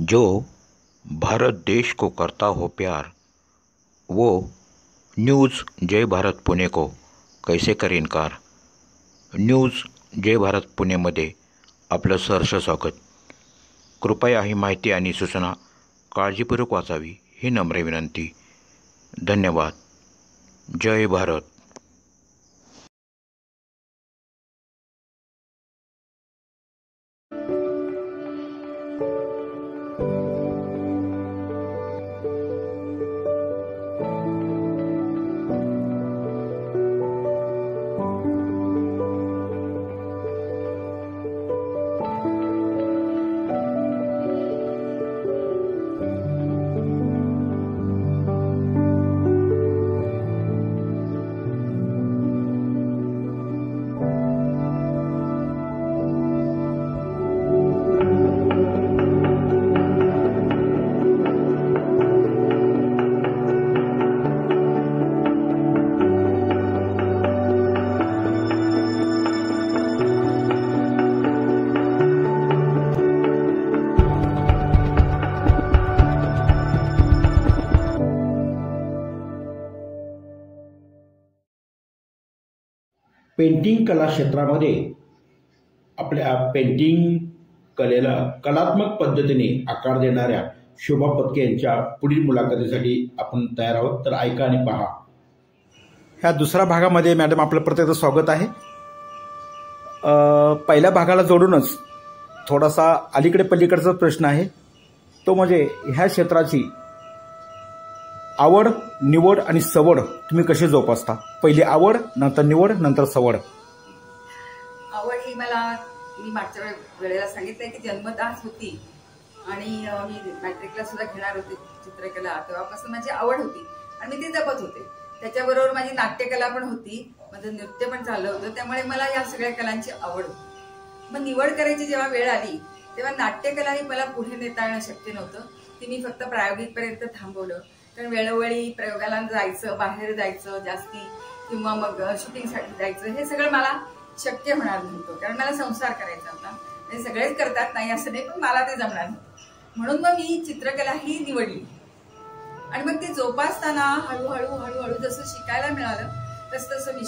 जो भारत देश को करता हो प्यार, वो न्यूज़ जय भारत पुणे को कैसे करे इनकार। न्यूज़ जय भारत पुणेमध्ये आपलं सहर्ष स्वागत। कृपया ही माहिती आणि सूचना काळजीपूर्वक वाचावी ही नम्र विनंती। धन्यवाद। जय भारत। पेंटिंग कला क्षेत्रामध्ये आपल्या पेंटिंग कलेला कलात्मक पद्धतीने आकार देणाऱ्या शोभा पत्के यांच्या पुढील मुलाखतीसाठी आपण तयार आहोत। तर ऐका आणि पहा। ह्या दुसऱ्या भागामध्ये मॅडम आपलं प्रत्येक स्वागत आहे। पहिल्या भागाला जोडूनच थोडासा अलीकडे पलीकडचा प्रश्न आहे, तो म्हणजे ह्या क्षेत्राची आवड, निवड आणि सवड तुम्ही कशी जोपासता? पहिली आवड, नंतर निवड, नंतर सवड। आवड ही मी मागच्या वेळेला सांगितलंय की जन्मताच होती आणि मी मॅट्रिकला सुद्धा घेणार होते चित्रकला, तेव्हापासून माझी आवड होती आणि मी ती जपत होते। त्याच्याबरोबर माझी नाट्यकला पण होती, माझं नृत्य पण चाललं होतं, त्यामुळे मला या सगळ्या कलांची आवड होती। मग निवड करायची जेव्हा वेळ आली तेव्हा नाट्यकला ही मला पुढे नेता येणं शक्य नव्हतं, ती मी फक्त प्रायोगिकपर्यंत थांबवलं। कारण वेळोवेळी प्रयोगाला जायचं, बाहेर जायचं जास्ती किंवा मग शूटिंगसाठी जायचं, हे सगळं मला शक्य होणार नव्हतं, कारण मला संसार करायचा होता। हे सगळेच करतात, नाही असं नाही, पण मला ते जमणार नव्हतं। म्हणून मग मी चित्रकला ही निवडली आणि मग ती जोपासताना हळूहळू हळूहळू जसं शिकायला मिळालं तसं तसं मी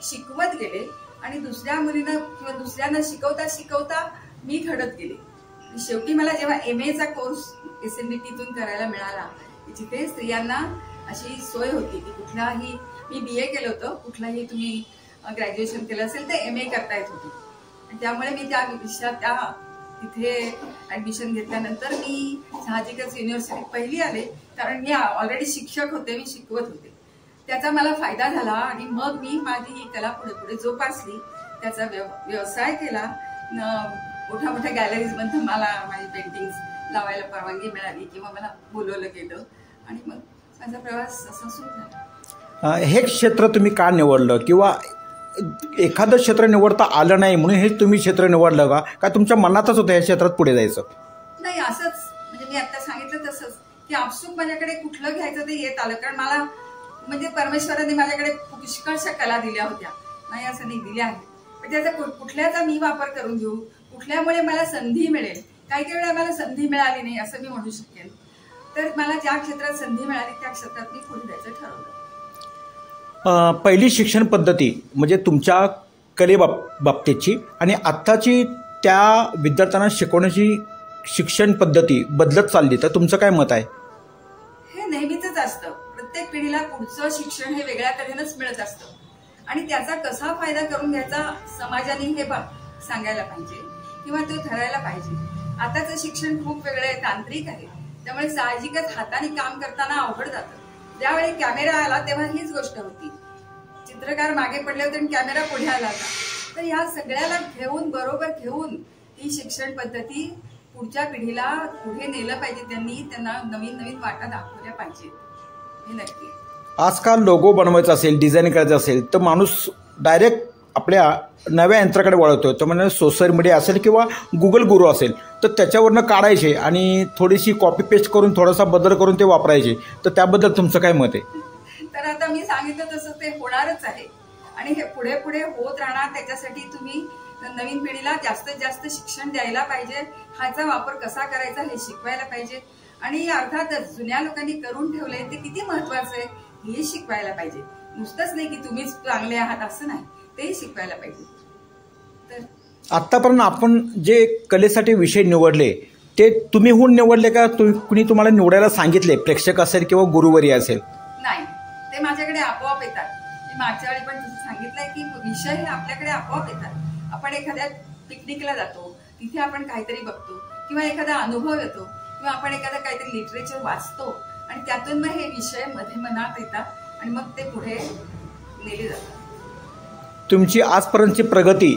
शिकवत गेले आणि दुसऱ्या मुलींना किंवा दुसऱ्यांना शिकवता शिकवता मी घडत गेले। शेवटी मला जेव्हा MA चा कोर्स SNDTतून करायला मिळाला, जिथे स्त्रियांना अशी सोय होती की कुठलाही, मी BA केलं होतं, कुठलाही तुम्ही ग्रॅज्युएशन केलं असेल तर MA करता येत होती, आणि त्यामुळे मी त्या विषयात तिथे ऍडमिशन घेतल्यानंतर मी साहजिकच युनिव्हर्सिटीत पहिली आले, कारण मी ऑलरेडी शिक्षक होते, मी शिकवत होते, त्याचा मला फायदा झाला आणि मग मी माझी ही कला पुढे पुढे जोपासली, त्याचा व्यवसाय केला। मोठ्या मोठ्या गॅलरीजमध्ये मला माझी पेंटिंग्स लावायला परवानगी मिळाली किंवा मला बोलवलं गेलं आणि मग माझा प्रवास असा सुरू झाला। हे क्षेत्र तुम्ही का निवडलं, किंवा एखादं क्षेत्र निवडता आलं नाही म्हणून हे तुम्ही क्षेत्र निवडलं का तुमच्या मनातच होतं या क्षेत्रात पुढे जायचं? नाही, असंच, म्हणजे मी आता सांगितलं तसंच की आपसूक माझ्याकडे कुठलं घ्यायचं ते येत आलं, कारण मला म्हणजे परमेश्वराने माझ्याकडे पुष्कळशा कला दिल्या होत्या, नाही असं नाही, दिल्या आहेत, पण त्याचा कुठल्याचा मी वापर करून घेऊ, कुठल्यामुळे मला संधी मिळेल। काही काही वेळा मला संधी मिळाली नाही असं मी म्हणू शकेन, तर मला ज्या क्षेत्रात संधी मिळाली त्या क्षेत्रात मी पुढे जायचं ठरवलं। पहिली शिक्षण पद्धती म्हणजे तुमच्या कले बाबतीची आणि आत्ताची त्या विद्यार्थ्यांना शिकवण्याची शिक्षण पद्धती बदलत चालली, तर तुमचं काय मत आहे? हे नेहमीच असतं, प्रत्येक पिढीला पुढचं शिक्षण हे वेगळ्या तऱ्हेनंच मिळत असतं आणि त्याचा कसा फायदा करून घ्यायचा समाजाने हे सांगायला पाहिजे किंवा तो ठरायला पाहिजे। आताचं शिक्षण खूप वेगळं आहे, तांत्रिक आहे, त्यामुळे साहजिकच हाताने काम करताना अवघड जातं। ज्यावेळी कॅमेरा आला तेव्हा हीच गोष्ट होती, चित्रकार मागे पडले होते आणि कॅमेरा पुढे आला होता, तर ह्या सगळ्याला बरोबर घेऊन ही शिक्षण पद्धती पुढच्या पिढीला पुढे नेलं पाहिजे, त्यांना नवीन नवीन वाटा दाखवल्या पाहिजेत, हे नक्की। आजकाल लोगो बनवायचा असेल, डिझाईन करायचं असेल तर माणूस डायरेक्ट आपल्या नव्या यंत्राकडे वळवतोय, तो म्हणजे सोशल मीडिया असेल किंवा गुगल गुरु असेल तर त्याच्यावरनं काढायचे आणि थोडीशी कॉपी पेस्ट करून थोडासा बदल करून ते वापरायचे, तर त्याबद्दल तुमचं काय मत आहे? तर आता मी सांगितलं तसं ते होणारच आहे आणि हे पुढे पुढे होत राहणार, त्याच्यासाठी तुम्ही तर नवीन पिढीला जास्तीत जास्त शिक्षण द्यायला पाहिजे, ह्याचा वापर कसा करायचा हे शिकवायला पाहिजे. आणि अर्थातच जुन्या लोकांनी करून ठेवलंय ते किती महत्वाचं आहे हे शिकवायला पाहिजे. नुसतंच नाही की तुम्हीच चांगले आहात असं नाही, तेही शिकवायला पाहिजे. तर आतापर्यंत आपण जे कलेसाठी विषय निवडले ते तुम्ही होऊन निवडले का कुणी तुम्हाला निवडायला सांगितले, प्रेक्षक असेल किंवा गुरुवरी असेल? नाही, ते माझ्याकडे आपोआप येतात. मी मागच्या वेळी पण सांगितलंय की विषय हे आपल्याकडे आपोआप येतात. आपण एखाद्या पिकनिकला जातो, तिथे आपण काहीतरी बघतो किंवा एखादा अनुभव येतो किंवा आपण एखादं काहीतरी लिटरेचर वाचतो आणि त्यातून मग हे विषय मध्ये मनात येतात आणि मग ते पुढे नेले जातात. तुमची आजपर्यंतची प्रगती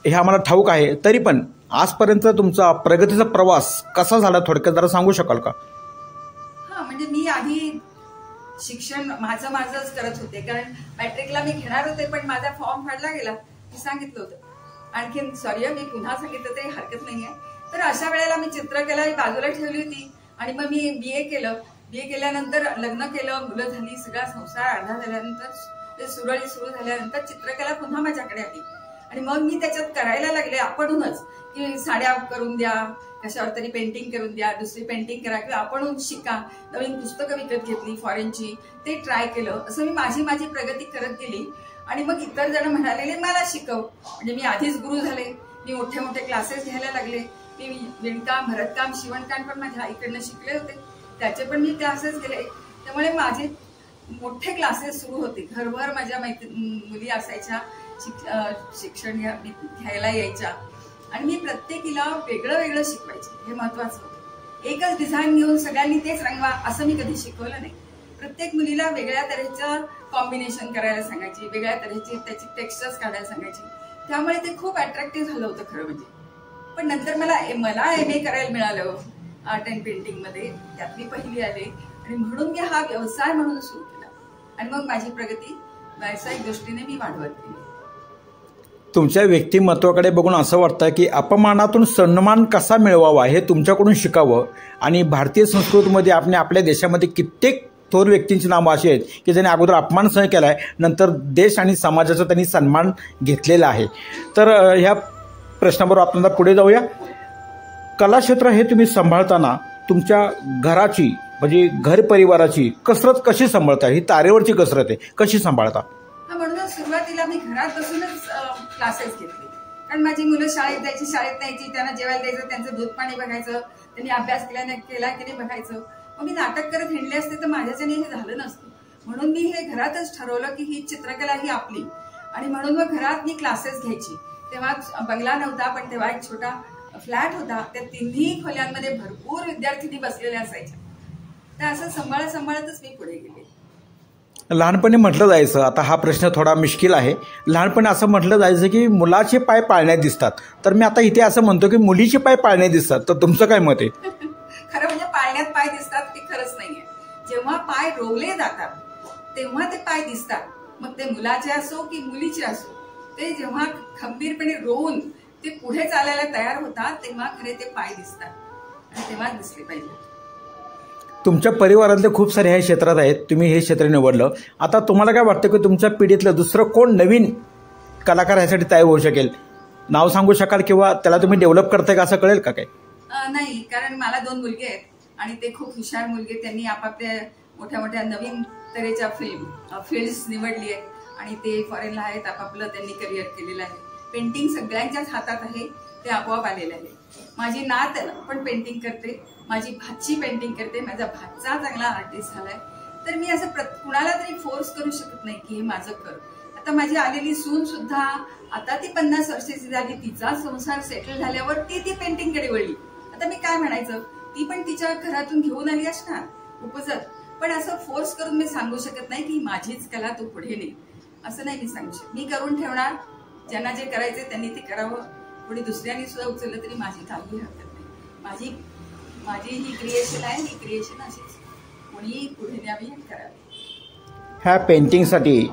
हे आम्हाला ठाऊक आहे, तरी पण आजपर्यंत तुमचा प्रगतीचा प्रवास कसा झाला थोडक्यात जरा सांगू शकाल का? म्हणजे मी आधी शिक्षण माझंच करत होते, कारण मॅट्रिकला मी घेणार होते पण माझा फॉर्म फाडला गेला, मी सांगितलं होतं. आणखीन सॉरी मी पुन्हा सांगितलं तरी हरकत नाहीये. तर अशा वेळेला मी चित्रकला बाजूला ठेवली होती आणि मग मी बीए केलं. बीए केल्यानंतर लग्न केलं, मुलं झाली, सगळा संसार अर्धा झाल्यानंतर ते सुरळीत सुरू झाल्यानंतर चित्रकला पुन्हा माझ्याकडे आली आणि मग मी त्याच्यात करायला लागले आपणहूनच, की साड्या करून द्या, कशावर तरी पेंटिंग करून द्या, दुसरी पेंटिंग करा किंवा आपणहून शिका. नवीन पुस्तकं विकत घेतली फॉरेनची, ते ट्राय केलं. असं मी माझी प्रगती करत गेली आणि मग इतर जण म्हणालेले मला शिकव. म्हणजे मी आधीच गुरु झाले, मी मोठे मोठे क्लासेस घ्यायला लागले. मी विणकाम, भरतकाम, शिवणकाम पण माझ्या आईकडनं शिकले होते, त्याचे पण मी क्लासेस गेले. त्यामुळे माझे मोठे क्लासेस सुरू होते. घरभर माझ्या मुली असायच्या, शिक्षण घ्यायला यायच्या आणि मी प्रत्येकीला वेगळं वेगळं शिकवायचे. हे महत्वाचं होतं. एकच डिझाईन घेऊन सगळ्यांनी तेच रंगवा असं मी कधी शिकवलं नाही. प्रत्येक मुलीला वेगळ्या तऱ्हेचं कॉम्बिनेशन करायला सांगायची, वेगळ्या तऱ्हेची त्याची टेक्स्चर्स काढायला सांगायची. त्यामुळे ते खूप अट्रॅक्टिव्ह झालं होतं खरं म्हणजे. पण नंतर मला MA करायला मिळालं आर्ट अँड पेंटिंग मध्ये, त्यात मी पहिली आले आणि म्हणून मी हा व्यवसाय म्हणून सुरू केला आणि मग माझी प्रगती व्यावसायिक दृष्टीने मी वाढवत गेली. तुमच्या व्यक्तिमत्वाकडे बघून असं वाटतं की अपमानातून सन्मान कसा मिळवावा हे तुमच्याकडून शिकावं. आणि भारतीय संस्कृतीमध्ये आपल्या देशामध्ये कित्येक थोर व्यक्तींची नावं अशी आहेत की ज्यांनी अगोदर अपमान सहन केला आहे, नंतर देश आणि समाजाचा त्यांनी सन्मान घेतलेला आहे. तर ह्या प्रश्नाबरोबर आपल्याला पुढे जाऊया. कलाक्षेत्र हे तुम्ही सांभाळताना तुमच्या घराची म्हणजे घर परिवाराची कसरत कशी सांभाळता? ही तारेवरची कसरत आहे, कशी सांभाळता? म्हणूनच सुरुवातीला मी घरात बसूनच क्लासेस घेतले, कारण माझी मुलं शाळेत जायची, शाळेत न्यायची, त्यांना जेवायला द्यायचं, त्यांचं दूध पाणी बघायचं, त्यांनी अभ्यास केला की नाही बघायचं. मग मी नाटक करत हिंडले असते तर माझ्याच्याने हे झालं नसतं. म्हणून मी हे घरातच ठरवलं की ही चित्रकला ही आपली, आणि म्हणून मग घरात मी क्लासेस घ्यायची. तेव्हा बंगला नव्हता, पण तेव्हा एक छोटा फ्लॅट होता, त्या तिन्ही खोल्यांमध्ये भरपूर विद्यार्थी बसलेल्या असायच्या. तर असं सांभाळतच मी पुढे गेले. लहानपणी म्हटलं जायचं, आता हा प्रश्न थोडा मुश्किल आहे, लहानपणी असं म्हटलं जायचं की मुलाचे पाय पाळण्यात दिसतात, तर मी आता इथे असं म्हणतो की मुलीचे पाय पाळण्यात दिसतात. तर तुमचं काय मत आहे? खरं म्हणजे पाळण्यात पाय दिसतात ते खरंच नाहीये. जेव्हा पाय रोवले जातात तेव्हा ते पाय दिसतात. मग ते मुलाचे असो की मुलीचे असो, ते जेव्हा खंबीरपणे रोवून ते पुढे चालायला तयार होतात तेव्हा खरे ते पाय दिसतात आणि तेव्हा दिसले पाहिजे. तुमच्या परिवारातले खूप सारे ह्या क्षेत्रात आहेत, तुम्ही हे क्षेत्र निवडलं. आता तुम्हाला काय वाटतं की तुमच्या पिढीतलं दुसरं कोण नवीन कलाकार ह्यासाठी तयार होऊ शकेल? नाव सांगू शकाल किंवा त्याला तुम्ही डेव्हलप करताय का, असं कळेल का काय? नाही, कारण मला 2 मुलगे आहेत आणि ते खूप हुशार मुलगे. त्यांनी आपापल्या मोठ्या मोठ्या नवीन तऱ्हेच्या फील्ड्स निवडली आहेत आणि ते फॉरेनला आहेत. आपापलं त्यांनी करिअर केलेलं आहे. पेंटिंग सगळ्यांच्याच हातात आहे, ते आपोआप आलेलं आहे. माझी नात पण पेंटिंग करते, माझी भाची पेंटिंग करते, माझा भाचा चांगला आर्टिस्ट झालाय. तर मी असं कुणाला तरी फोर्स करू शकत नाही की हे माझं कर. आता माझी आलेली सून सुद्धा आता ती 50 वर्षाची झाली, तिचा संसार सेटल झाल्यावर ती पेंटिंगकडे वळली. आता मी काय म्हणायचं, ती पण तिच्या घरातून घेऊन आली असणार उपजत, पण असं फोर्स करून मी सांगू शकत नाही की माझीच कला तू पुढे ने, असं नाही मी सांगू शकत. मी करून ठेवणार, ज्यांना जे करायचे त्यांनी ते करावं. कोणी दुसऱ्यांनी सुद्धा उचललं तरी माझी काही हरकत नाही. माझी ही क्रिएशन आहे, ही क्रिएशन अशीच कोणी पुढे न्यावी आणि करावी. ह्या पेंटिंगसाठी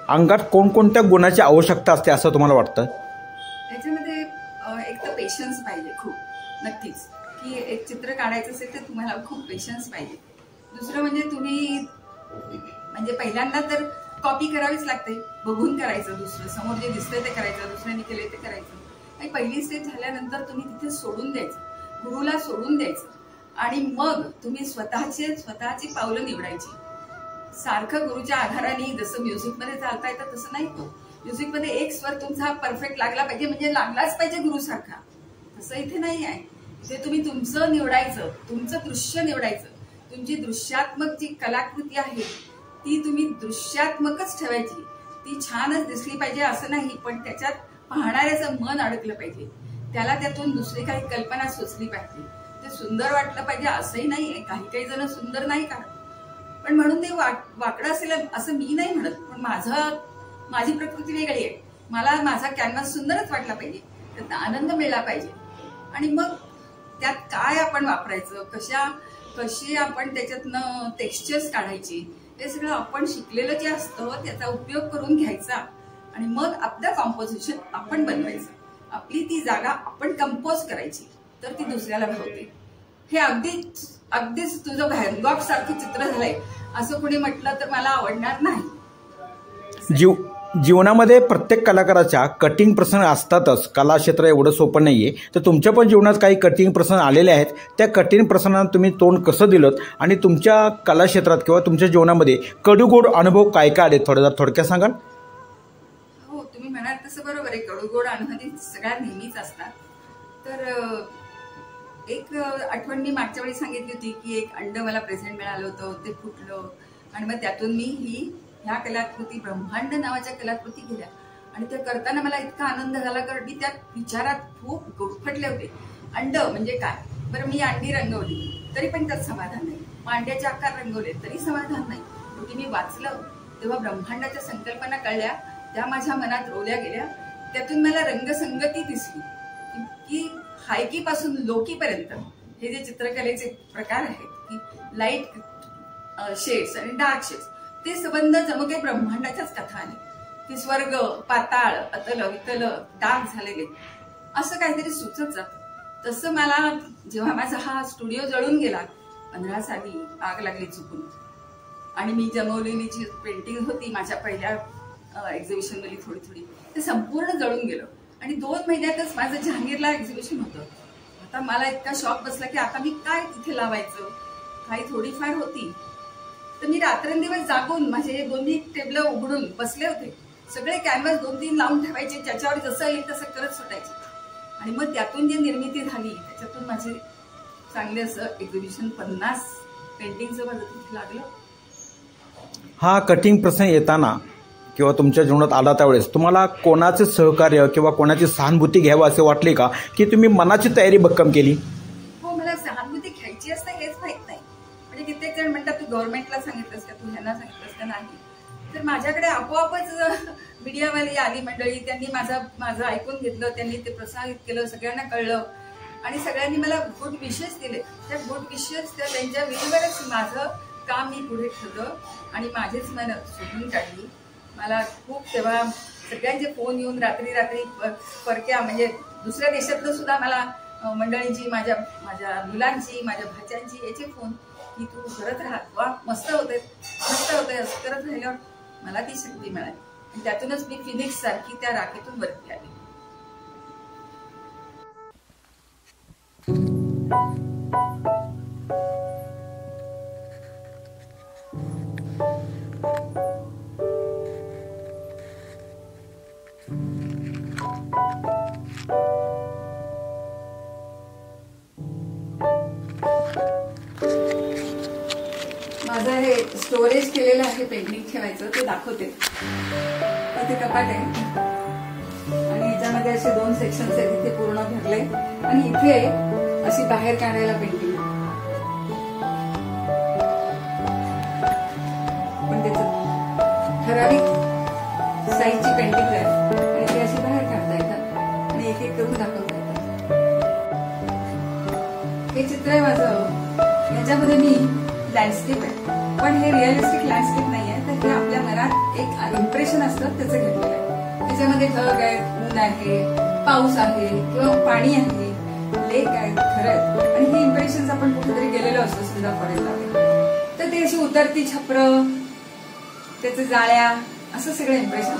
अंगात कोणकोणत्या गुणाची आवश्यकता असते असं तुम्हाला वाटतं? त्याच्यामध्ये एक तर पेशन्स पाहिजे खूप, नक्कीच. की एक चित्र काढायचं असेल तर तुम्हाला खूप पेशन्स पाहिजे. दुसरं म्हणजे तुम्ही म्हणजे पहिल्यांदा तर कॉपी करावीच लागते, बघून करायचं, दुसरं समोर जे दिसतंय ते करायचं, दुसऱ्यांनी केले ते करायचं. आणि पहिली स्टेज झाल्यानंतर तुम्ही तिथे सोडून द्यायचं, गुरुला सोडून द्यायचं आणि मग तुम्ही स्वतःची पावलं निवडायची. सारखं गुरुच्या आधाराने जसं म्युझिकमध्ये चालता येतं तसं नाही. तो म्युझिकमध्ये एक स्वर तुमचा परफेक्ट लागला पाहिजे म्हणजे लागलाच पाहिजे गुरुसारखा, तसं इथे नाही आहे. इथे तुम्ही तुमचं निवडायचं, तुमचं दृश्य निवडायचं. तुमची दृश्यात्मक जी कलाकृती आहे ती तुम्ही दृश्यात्मकच ठेवायची. ती छानच दिसली पाहिजे असं नाही, पण त्याच्यात पाहणाऱ्याचं मन अडकलं पाहिजे, त्याला त्यातून दुसरी काही कल्पना सुचली पाहिजे, ते सुंदर वाटलं पाहिजे असंही नाहीये. काही जण सुंदर नाही काढत, पण म्हणून ते वाकडं असेल असं मी नाही म्हणत. पण माझी प्रकृती वेगळी आहे. मला माझा कॅनव्हास सुंदरच वाटला पाहिजे, त्यात आनंद मिळाला पाहिजे. आणि मग त्यात काय आपण वापरायचं, कशी आपण त्याच्यातनं टेक्स्चर्स काढायची, हे सगळं आपण शिकलेलं जे असतं त्याचा उपयोग करून घ्यायचा आणि मग आपलं कॉम्पोजिशन आपण बनवायचं. आपली ती जागा आपण कंपोज करायची, तर ती दुसऱ्याला भावते. हे अगदीच तुझं व्हॅन गॉग सारखं चित्र झालंय असं कोणी म्हटलं तर मला आवडणार नाही. जीवनामध्ये प्रत्येक कलाकाराच्या कटिंग प्रसंग असतातच. कला क्षेत्र एवढं सोपं नाहीये. तर तुमच्या पण जीवनात काही कटिंग प्रसंग आलेले आहेत. त्या कटिंग प्रसंगांना तुम्ही तोंड कसं दिलं आणि तुमच्या कला क्षेत्रात किंवा तुमच्या जीवनामध्ये कडूगोड अनुभव काय काय आले थोडक्यात सांगाल? हो, तुम्ही म्हणाल तसं बरोबर आहे. कडूगोड अनुभव सगळ्या नेहमीच असतात. तर एक आठवण मी मागच्या वेळी सांगितली होती की एक अंड मला प्रेझेंट मिळालं होतं, ते फुटलं आणि मग त्यातून मी ह्या कलाकृती ब्रह्मांड नावाच्या कलाकृती केल्या आणि त्या करताना मला इतका आनंद झाला कारण मी त्या विचारात खूप गुरफटले होते. अंड म्हणजे काय, बरं मी अंडी रंगवली तरी पण त्यात समाधान नाही, मांड्याचे आकार रंगवले तरी समाधान नाही. शेवटी मी वाचलं तेव्हा ब्रह्मांडाच्या संकल्पना कळल्या, त्या माझ्या मनात रोवल्या गेल्या. त्यातून मला रंगसंगती दिसली की हायकीपासून लोकीपर्यंत हे जे चित्रकलेचे प्रकार आहेत की लाईट शेड्स आणि डार्क शेड्स, ते संबंध जणू काही ब्रह्मांडाच्याच कथा आली की स्वर्ग, पाताळ, अतल वितल, डाग झालेले असं काहीतरी सुचत जातं. तसं मला जेव्हा माझा हा स्टुडिओ जळून गेला 15 साली, आग लागली चुकून आणि मी जमवलेली जी पेंटिंग होती माझ्या पहिल्या एक्झिबिशन मध्ये थोडी ते संपूर्ण जळून गेलं आणि 2 महिन्यातच माझं जहांगीरला एक्झिबिशन होतं. आता मला इतका शॉक बसला की आता मी काय तिथे लावायचं, काही थोडीफार होती तर मी रात्रंदिवस जागून माझे 2 टेबल उघडून बसले होते. सगळे कॅनव्हास 2-3 लावून ठेवायचे, ज्याच्यावर जसं येईल तसं करत सुटायचे आणि मग त्यातून जी निर्मिती झाली त्याच्यातून माझे चांगले असं एक्झिबिशन 50 पेंटिंगचं माझं तिथे लागलं. हा कटिंग प्रसंग येताना किंवा तुमच्या जीवनात आला त्यावेळेस तुम्हाला कोणाचे सहकार्य किंवा कोणाची सहानुभूती घ्यावं असे वाटले का की तुम्ही मनाची तयारी भक्कम केली? हो, मला सहानुभूती घ्यायची असते हेच माहित नाही. म्हणजे कित्येक जण म्हणतात तू गव्हर्नमेंटला सांगितलंस का, तू ह्यांना सांगितलंस का, नाही. तर माझ्याकडे आपोआपच मीडियावाली आली मंडळी, त्यांनी माझं ऐकून घेतलं, त्यांनी ते प्रसारित केलं, सगळ्यांना कळलं आणि सगळ्यांनी मला गुड विशेस दिले. त्या गुड विशेस त्यांच्या वेळीवरच माझं काम मी पुढे ठेवलं आणि माझीच मन शोधून काढली. मला खूप तेव्हा सगळ्यांचे फोन येऊन रात्री परक्या म्हणजे दुसऱ्या देशातलं सुद्धा मला मंडळींची, माझ्या मुलांची, माझ्या भाच्यांची याचे फोन की तू करत राहा, वा मस्त होते असं करत राहिल्यावर मला ती शक्ती मिळाली आणि त्यातूनच मी फिनिक्स सारखी त्या राखेतून वरती आली. माझं हे स्टोरेज केलेलं आहे पेंटिंग ठेवायचं, ते दाखवते. इथे कपाट आहे आणि ह्याच्यामध्ये असे 2 सेक्शन्स आहेत, इथे पूर्ण भरले आणि इथे अशी बाहेर काढायला पेंटिंग. पण त्याचं ठराविक साईजची पेंटिंग आहे आणि ती अशी बाहेर काढता येतात आणि एक करून दाखवता येतात. हे चित्र आहे माझं, याच्यामध्ये मी लँडस्केप आहे पण हे रिअलिस्टिक लँडस्केप नाही आहे, तर हे आपल्या मनात एक इम्प्रेशन असतं त्याचं घेतलेलं आहे. त्याच्यामध्ये ढग आहे, ऊन आहे, पाऊस आहे किंवा पाणी आहे, लेक आहे, घर आहे आणि हे इम्प्रेशन आपण कुठेतरी गेलेलो असतो समजा फॉरेनला, तर ते अशी उतरती छप्र, त्याचे जाळ्या, असं सगळं इम्प्रेशन